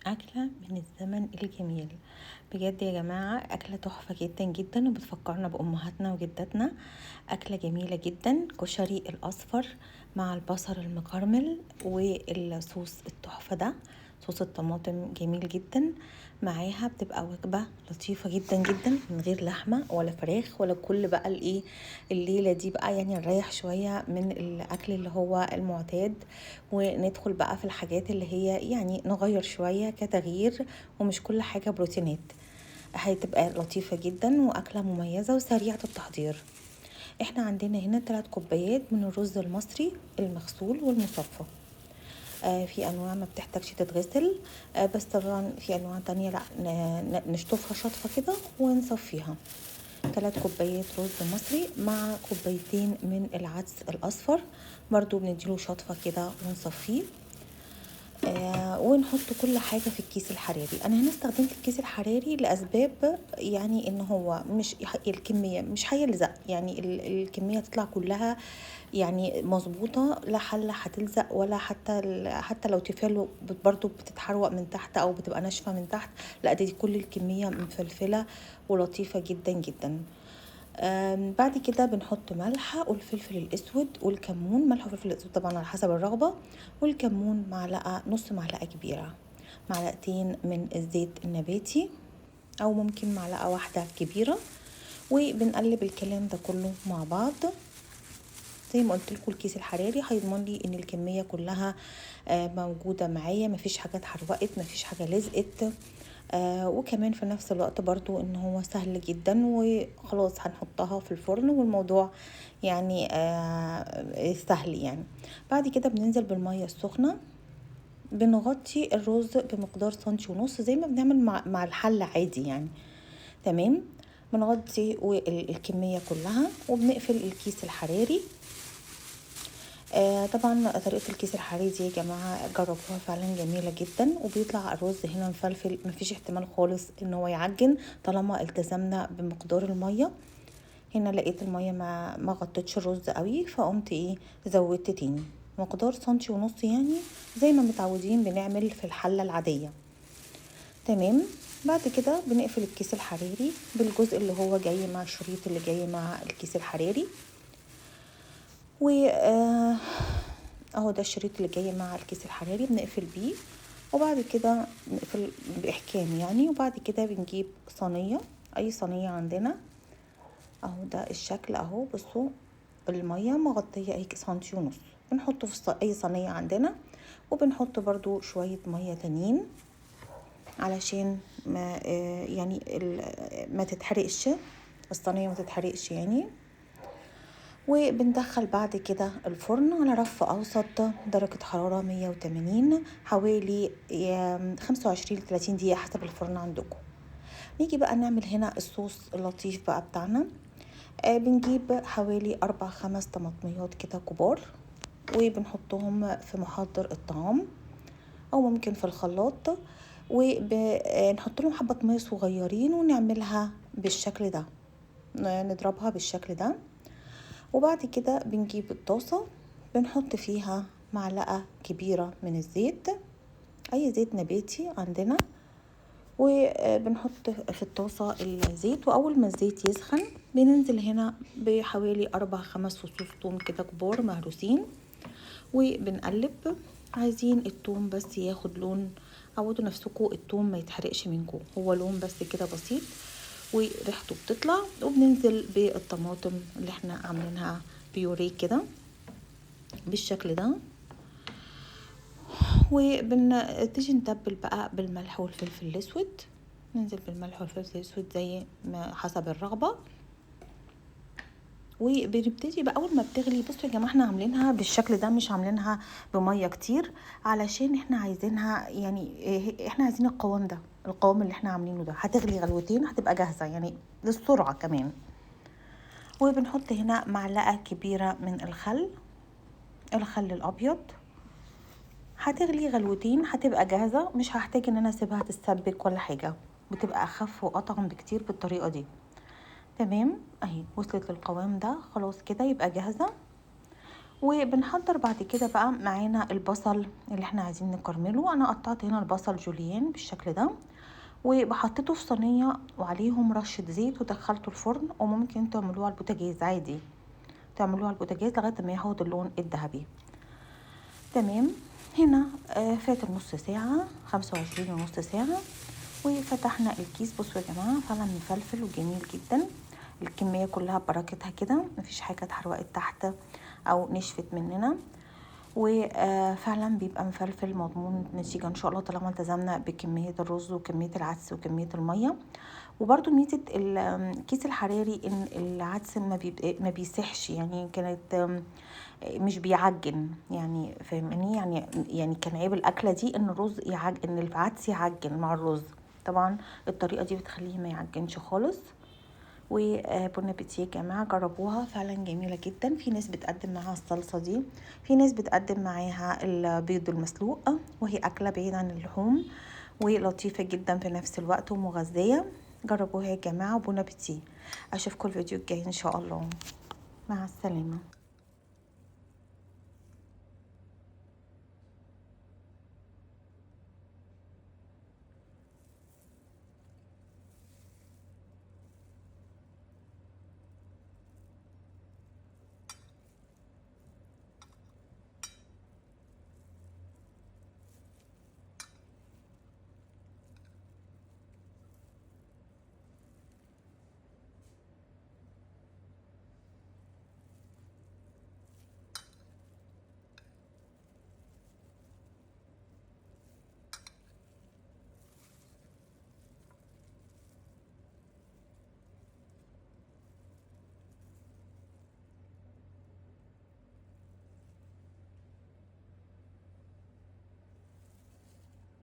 أكلة من الزمن الجميل. بجد يا جماعة أكلة تحفة جدا جدا وبتفكرنا بأمهاتنا وجداتنا. أكلة جميلة جدا، كشري الأصفر مع البصل المكرمل والصوص التحفة ده، صوص الطماطم جميل جدا. معاها بتبقى وجبة لطيفة جدا جدا من غير لحمة ولا فراخ ولا كل بقى الليلة دي بقى، يعني نريح شوية من الأكل اللي هو المعتاد وندخل بقى في الحاجات اللي هي يعني نغير شوية كتغيير، ومش كل حاجة بروتينات. هتبقى لطيفة جدا وأكلة مميزة وسريعة التحضير. احنا عندنا هنا 3 كوبايات من الرز المصري المغسول والمصفى. في انواع ما بتحتاجش تتغسل، بس طبعا في انواع تانية لا، نشطفها شطفة كده ونصفيها. 3 كوبايات رز مصري مع كوبايتين من العدس الاصفر، برضو بنديله شطفة كده ونصفيه. ونحط كل حاجة في الكيس الحراري. انا هنا استخدمت الكيس الحراري لاسباب، يعني ان هو مش الكمية مش هيلزق، يعني الكمية تطلع كلها يعني مظبوطة، لا حلة هتلزق ولا حتى لو تفعله برضو بتتحروق من تحت او بتبقى ناشفة من تحت. لا، دي كل الكمية مفلفلة ولطيفة جدا جدا. بعد كده بنحط ملح والفلفل الاسود والكمون، ملح وفلفل الاسود طبعا على حسب الرغبه، والكمون معلقه، نص معلقه كبيره، معلقتين من الزيت النباتي او ممكن معلقه واحده كبيره، وبنقلب الكلام ده كله مع بعض. زي ما قلت لكم الكيس الحراري هيضمن لي ان الكميه كلها موجوده معايا، مفيش حاجه اتحرقت، مفيش حاجه لزقت. وكمان في نفس الوقت برضو ان هو سهل جدا، وخلاص هنحطها في الفرن والموضوع يعني سهل يعني. بعد كده بننزل بالمية السخنة، بنغطي الرز بمقدار سنتي ونص زي ما بنعمل مع الحل عادي يعني. تمام. بنغطي الكمية كلها وبنقفل الكيس الحراري. طبعا طريقة الكيس الحراري دي يا جماعة جربوها، فعلا جميلة جدا، وبيطلع الرز هنا مفلفل، مفيش احتمال خالص ان هو يعجن طالما التزمنا بمقدار المية. هنا لقيت المية ما غطتش الرز قوي، فقمت زودت تاني مقدار سنتي ونص، يعني زي ما متعودين بنعمل في الحلة العادية. تمام. بعد كده بنقفل الكيس الحراري بالجزء اللي هو جاي مع الشريط اللي جاي مع الكيس الحراري، و اهو ده الشريط اللي جاي مع الكيس الحراري بنقفل بيه. وبعد كده نقفل باحكام يعني. وبعد كده بنجيب صينيه، اي صينيه عندنا، اهو ده الشكل اهو. بصوا الميه مغطيه اهي سنتي ونص، بنحطه في اي صينيه عندنا، وبنحط برضو شويه ميه تانيين علشان ما يعني ما تتحرقش الصينيه، ما تتحرقش يعني. وبندخل بعد كده الفرن على رف أوسط درجة حرارة 180 حوالي 25 ل 30 دقيقة حسب الفرن عندكم. نيجي بقى نعمل هنا الصوص اللطيف بقى بتاعنا. بنجيب حوالي 4 5 طماطميات كده كبار، وبنحطهم في محضر الطعام أو ممكن في الخلاط، ونحط لهم حبة مية صغيرين ونعملها بالشكل ده، نضربها بالشكل ده. وبعد كده بنجيب الطاسة، بنحط فيها معلقة كبيرة من الزيت، أي زيت نباتي عندنا، وبنحط في الطاسة الزيت. وأول ما الزيت يسخن بننزل هنا بحوالي 4 5 فصوص توم كده كبار مهروسين، وبنقلب. عايزين التوم بس ياخد لون، عودوا نفسكم التوم ما يتحرقش منكم، هو لون بس كده بسيط وريحته بتطلع. وبننزل بالطماطم اللي احنا عاملينها بيوريه كده بالشكل ده، وبنتيجي نتبل بقى بالملح والفلفل الاسود. ننزل بالملح والفلفل الاسود زي ما حسب الرغبه. وبنبتدي بقى اول ما بتغلي، بصوا يا جماعه احنا عاملينها بالشكل ده، مش عاملينها بميه كتير علشان احنا عايزينها يعني احنا عايزين القوام ده، القوام اللي احنا عاملينه ده هتغلي غلوتين هتبقى جاهزه يعني للسرعه كمان. وبنحط هنا معلقه كبيره من الخل الابيض، هتغلي غلوتين هتبقى جاهزه، مش هحتاج ان انا اسيبها تتسبك ولا حاجه، بتبقى اخف واطعم بكتير بالطريقه دي. تمام. اهي وصلت للقوام ده خلاص كده يبقى جاهزه. وبنحضر بعد كده بقى معانا البصل اللي احنا عايزين نكرمله. انا قطعت هنا البصل جوليان بالشكل ده، وبحطته في صينيه وعليهم رشه زيت ودخلته الفرن. وممكن تعملوه على البوتاجاز عادي، تعملوه على البوتاجاز لغايه ما ياخد اللون الذهبي. تمام. هنا فات نص ساعه، 25 ونص ساعه، وفتحنا الكيس. بصوا يا جماعه فعلا مفلفل وجميل جدا، الكميه كلها ببركتها كده، مفيش حاجه اتحرقت تحت او نشفت مننا، وفعلا بيبقى مفلفل مضمون النتيجه ان شاء الله طالما التزمنا بكميه الرز وكميه العدس وكميه الميه. وبرده ميزه الكيس الحراري ان العدس ما بيسحش، يعني كانت مش بيعجن، يعني فاهماني؟ يعني كان عيب الاكله دي ان الرز ان العدس يعجن مع الرز. طبعا الطريقه دي بتخليه ما يعجنش خالص. وبون ابيتي يا جماعه، جربوها فعلا جميله جدا. في ناس بتقدم معاها الصلصه دي، في ناس بتقدم معاها البيض المسلوق، وهي اكله بعيد عن اللحوم ولطيفه جدا في نفس الوقت ومغذيه. جربوها يا جماعه، وبون ابيتي. اشوفكم الفيديو الجاي ان شاء الله. مع السلامه.